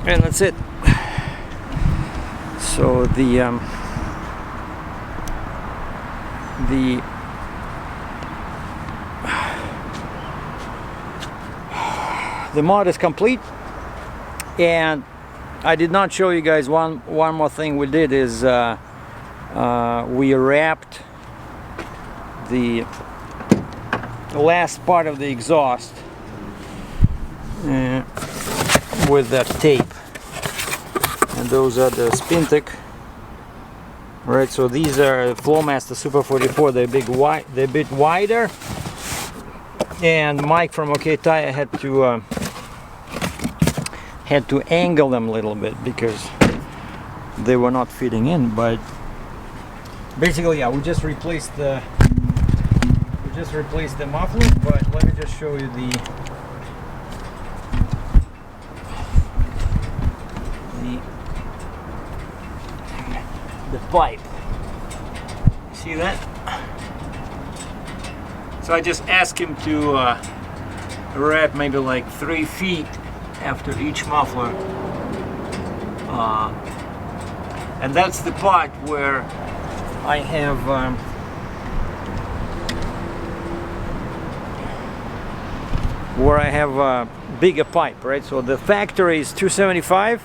And that's it. So the mod is complete, and I did not show you guys one more thing we did is we wrapped the last part of the exhaust with that tape, and those are the Spintech, right? So these are Flowmaster Super 44. They're bit wider, and Mike from OK Tire had to angle them a little bit because they were not fitting in. But basically, yeah, we just replaced the muffler. But let me just show you the pipe. See that? So I just asked him to wrap maybe like 3 feet after each muffler, and that's the part where I have where I have a bigger pipe, right? So the factory is 275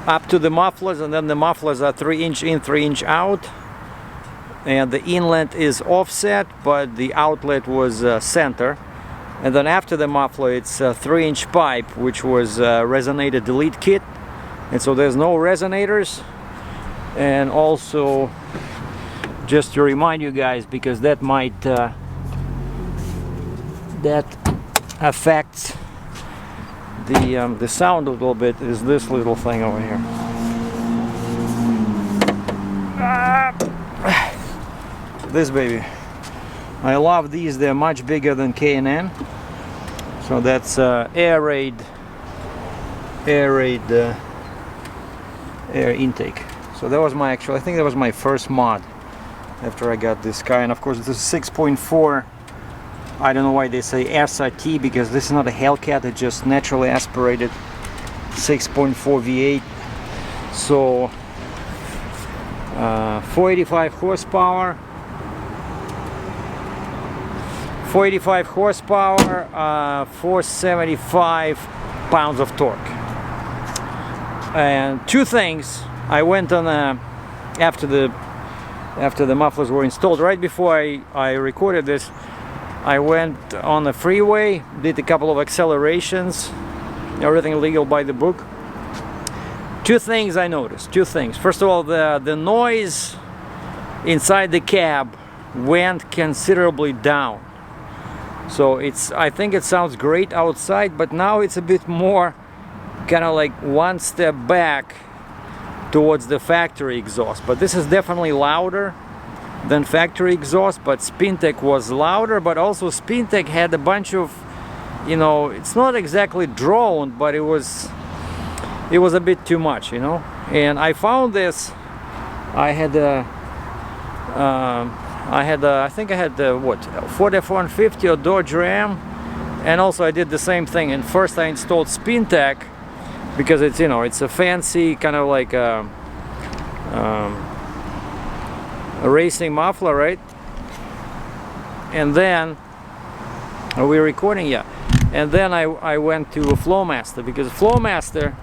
up to the mufflers, and then the mufflers are 3-inch in, 3-inch out, and the inlet is offset, but the outlet was center. And then after the muffler, it's a 3-inch pipe, which was resonator delete kit, and so there's no resonators. And also, just to remind you guys, because that might that affects the sound a little bit, is this little thing over here. This baby. I love these. They're much bigger than K&N. So that's air intake. So that was my I think that was my first mod after I got this car. And of course, this is 6.4. I don't know why they say SRT, because this is not a Hellcat, it's just naturally aspirated 6.4 V8. So 485 horsepower. 485 horsepower, 475 pounds of torque. And two things. I went on after the mufflers were installed, right before I recorded this, I went on the freeway, did a couple of accelerations, everything legal by the book. Two things I noticed, two things. First of all, the noise inside the cab went considerably down. So I think it sounds great outside, but now it's a bit more kind of like one step back towards the factory exhaust. But this is definitely louder than factory exhaust. But Spintech was louder, but also Spintech had a bunch of, you know, it's not exactly droned, but it was a bit too much, you know. And I found this. I think I had the what, Ford F-150 or Dodge Ram, and also I did the same thing. And first I installed Spintech because it's, you know, it's a fancy kind of like a racing muffler, right? And then are we recording? Yeah. And then I went to Flowmaster, because Flowmaster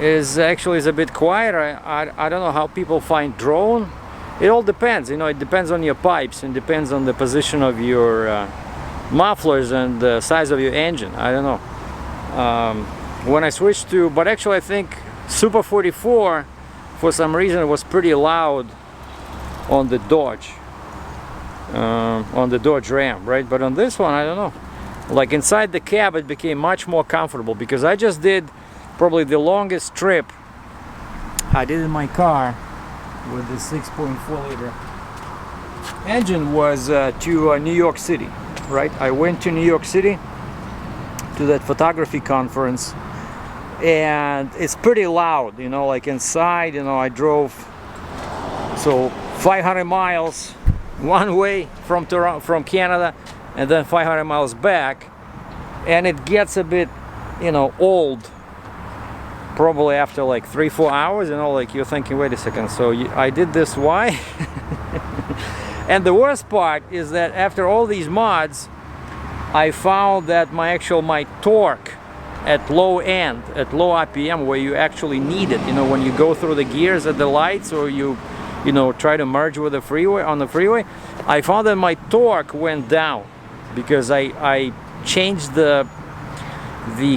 is actually a bit quieter. I don't know how people find drone. It all depends, you know, it depends on your pipes and depends on the position of your mufflers and the size of your engine. I don't know. When I switched to, but actually I think Super 44, for some reason, it was pretty loud on the Dodge Ram, right? But on this one, I don't know. Like inside the cab, it became much more comfortable, because I just did probably the longest trip I did in my car with the 6.4 liter engine was to New York City, right? I went to New York City to that photography conference, and it's pretty loud, you know, like inside, you know, I drove so 500 miles one way from Canada, and then 500 miles back, and it gets a bit, you know, old probably after like 3-4 hours, you know, like you're thinking, wait a second, so I did this, why? And the worst part is that after all these mods, I found that my torque at low end, at low RPM, where you actually need it, you know, when you go through the gears at the lights, or you know, try to merge with the freeway, on the freeway, I found that my torque went down because I changed the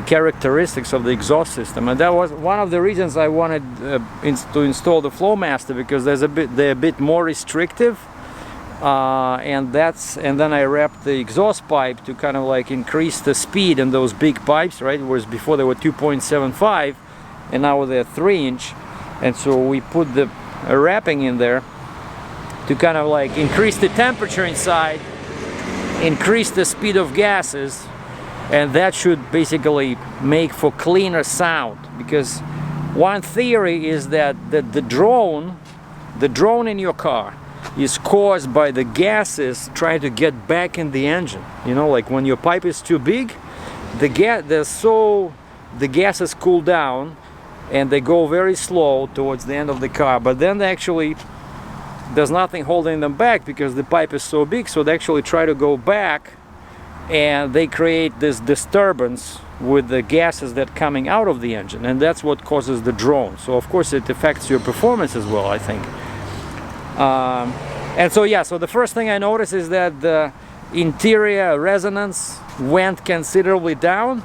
characteristics of the exhaust system, and that was one of the reasons I wanted to install the Flowmaster, because they're a bit more restrictive, and then I wrapped the exhaust pipe to kind of like increase the speed in those big pipes, right? Whereas before they were 2.75 and now they're 3-inch, and so we put the wrapping in there to kind of like increase the temperature inside, increase the speed of gases, and that should basically make for cleaner sound. Because one theory is that the drone in your car is caused by the gases trying to get back in the engine. You know, like when your pipe is too big, the gases cool down and they go very slow towards the end of the car, but then there's nothing holding them back because the pipe is so big, so they actually try to go back and they create this disturbance with the gases that coming out of the engine, and that's what causes the drone. So of course it affects your performance as well, I think. And so yeah, so the first thing I noticed is that the interior resonance went considerably down,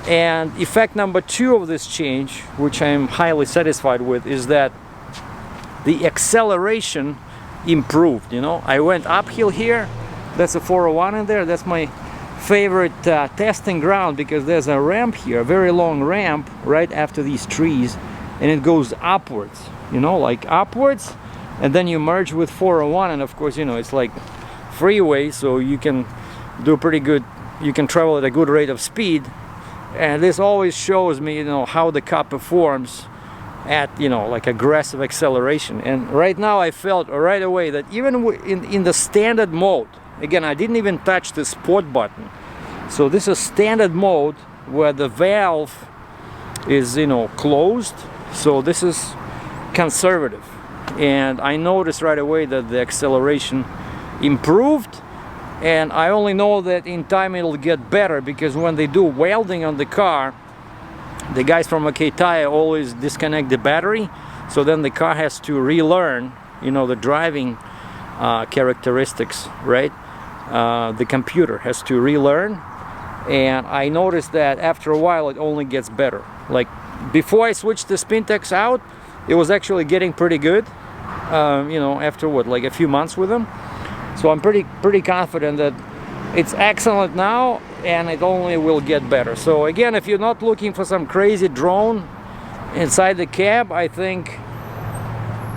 and effect number 2 of this change, which I'm highly satisfied with, is that the acceleration improved. You know, I went uphill here, that's a 401 in there, that's my favorite testing ground, because there's a ramp here, a very long ramp right after these trees, and it goes upwards, you know, like upwards, and then you merge with 401, and of course, you know, it's like freeway, so you can do pretty good, you can travel at a good rate of speed. And this always shows me, you know, how the car performs at, you know, like aggressive acceleration. And right now I felt right away that even in the standard mode, again, I didn't even touch the sport button. So this is standard mode where the valve is, you know, closed. So this is conservative. And I noticed right away that the acceleration improved. And I only know that in time it'll get better, because when they do welding on the car, the guys from OK Tire always disconnect the battery, so then the car has to relearn, you know, the driving characteristics, right? The computer has to relearn, and I noticed that after a while it only gets better. Like before I switched the Spintechs out, it was actually getting pretty good, you know, after what, like a few months with them. So I'm pretty confident that it's excellent now, and it only will get better. So again, if you're not looking for some crazy drone inside the cab, I think,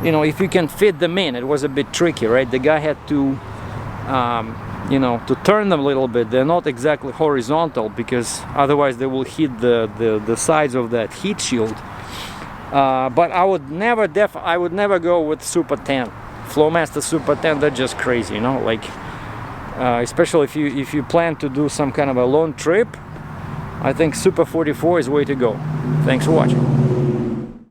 you know, if you can fit them in, it was a bit tricky, right? The guy had to, you know, to turn them a little bit. They're not exactly horizontal, because otherwise they will hit the sides of that heat shield. But I would never go with Super 10. Flowmaster Super 10, that's just crazy, you know, like especially if you plan to do some kind of a long trip. I think Super 44 is the way to go. Thanks for watching.